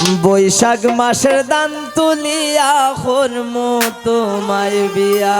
বৈশাখ মাসের দান তুলিয়া করমু তোমায় বিয়া।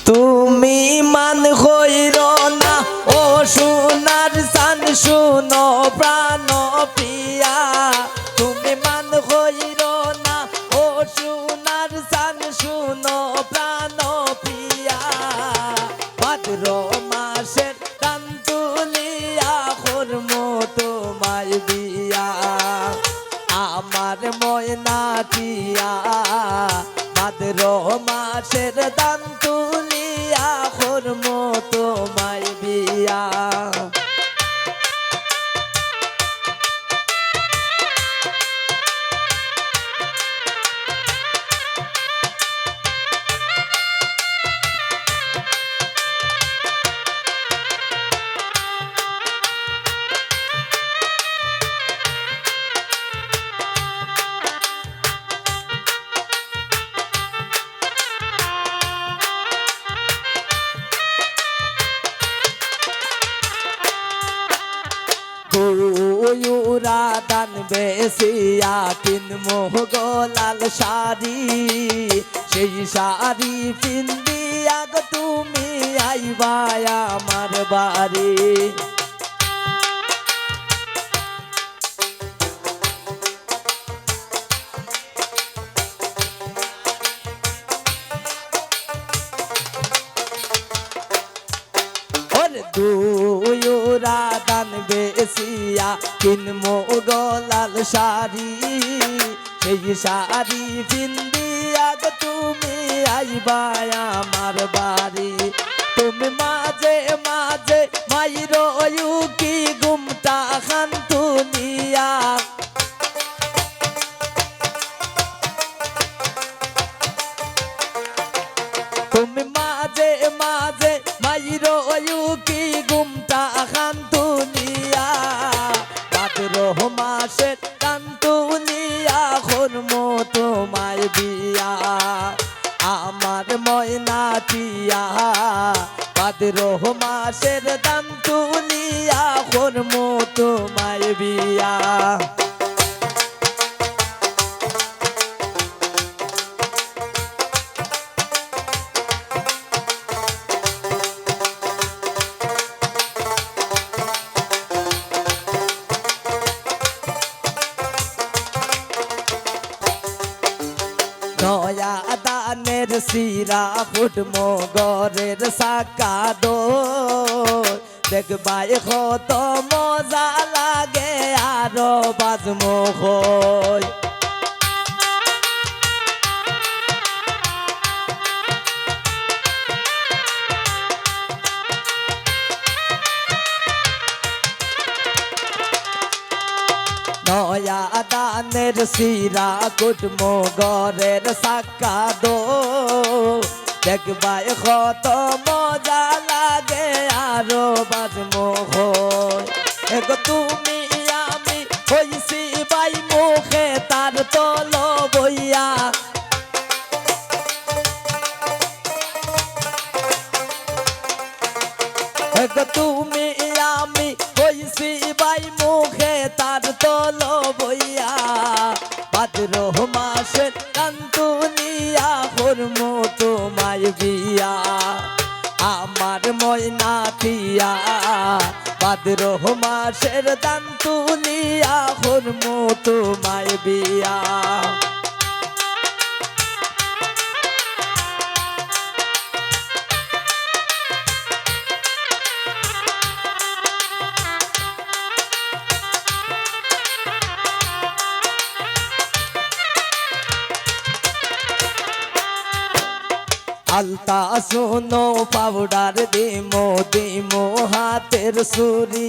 তুমি মান হইর না ও সোনার চান শুনো প্রাণ প্রিয়া। তুমি মান হইর না ও সোনার চান শুনো প্রাণ প্রিয়া। ভাদ্র মাসের দান তুলিয়া করমু তোমায় বিয়া। আমার ময়নাটিয়া ভাদ্র মাসের দান তুলিয়া করমু তোমায় বিয়া। ময়ূরা দান বেশিয়া কিনমু গোলাল শাড়ি। সেই শাড়ি পিন্দিয়া গো তুমি আইবা আমার বাড়ি। দুয়ুরা দান বেশিয়া কিনমু গোলাল শাড়ি। সেই শাড়ি পিন্দিয়া গো তুমি আইবা আমার বাড়ি। তুমি মাঝে মাঝে মাইর কি গুমটা খান তুলিয়া। তুমি মাঝে মাঝে মাইর কি গুমটা খান তুলিয়া। ভাদ্র মাসের দান তুলিয়া করমু তোমায় বিয়া। আমার ময়নাটিয়া ভাদ্র মাসের দান তুলিয়া করমু তোমায় বিয়া। নয়া দানের শিরা ফুটমো গরের সাকা দোর। দেখবাই কত মজা লাগে আরো বাজমো হই। নয়া দানের শিরা কুটমো গরের সাকা দো। দেখবাই কত মজা লাগে আরো বাজমো হই। এগো তুমি আমি হইছি বাই মুখে তার তল বইয়া। এগো তুমি আমি হইছি বাই মুখে তার তল বইয়া। ভাদ্র মাসের দান তুলিয়া করমু তোমায় বিয়া। আমার ময়নাটিয়া ভাদ্র মাসের দান তুলিয়া করমু তোমায় বিয়া। আলতা শোনো পাউডার দিমো দিমো হাতের সুরি।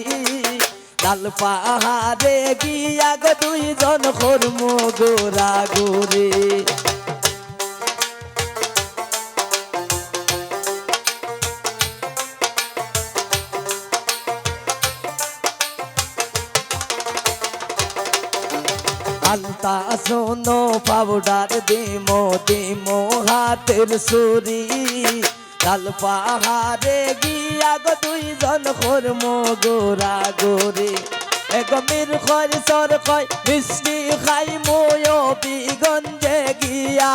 লাল পাহাড়ে গিয়া গো দুইজন করমু গোরা গোরে। আলতা শোনো পাউডার দিমো দিমো হাতের সুরি লাল পাহাড়ে গিয়া গো দুইজন করমো গোরা গোরে গমির খয় সর কয় মিষ্টি খাই মোয় বিগঞ্জে গিয়া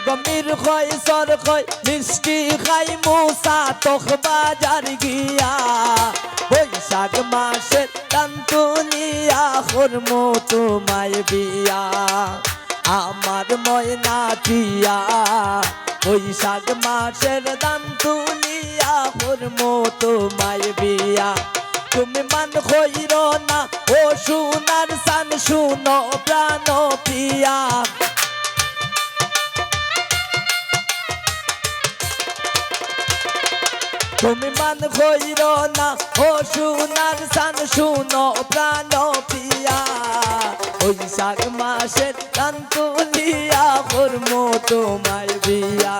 গমির খয় সর কয় মিষ্টি খাই মুসা তোখ বাজার গিয়া বৈশাখ মাসের তান্তুলিয়া করমো তোমায় বিয়া আমার ময়না টিয়া বৈশাখ মাসের তান্তুলিয়া করমো তোমায় বিয়া তুমি মান কইর না ও সোনার সান শুনো প্রাণ প্রিয়া তুমি মান কইর না ও সোনার সান শুনো প্রাণ প্রিয়া বৈশাখ মাসের তান্তুলিয়া করমো তোমায় বিয়া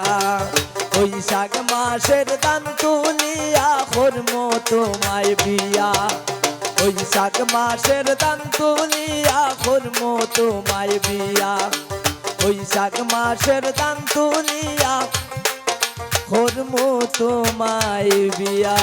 বৈশাখ মাসের তান্তুলিয়া করমো তোমায় বিয়া বৈশাখ মাসের তান্তুলিয়া করমো তোমায় বিয়া বৈশাখ মাসের তান্তুলিয়া করমো তোমায় বিয়া।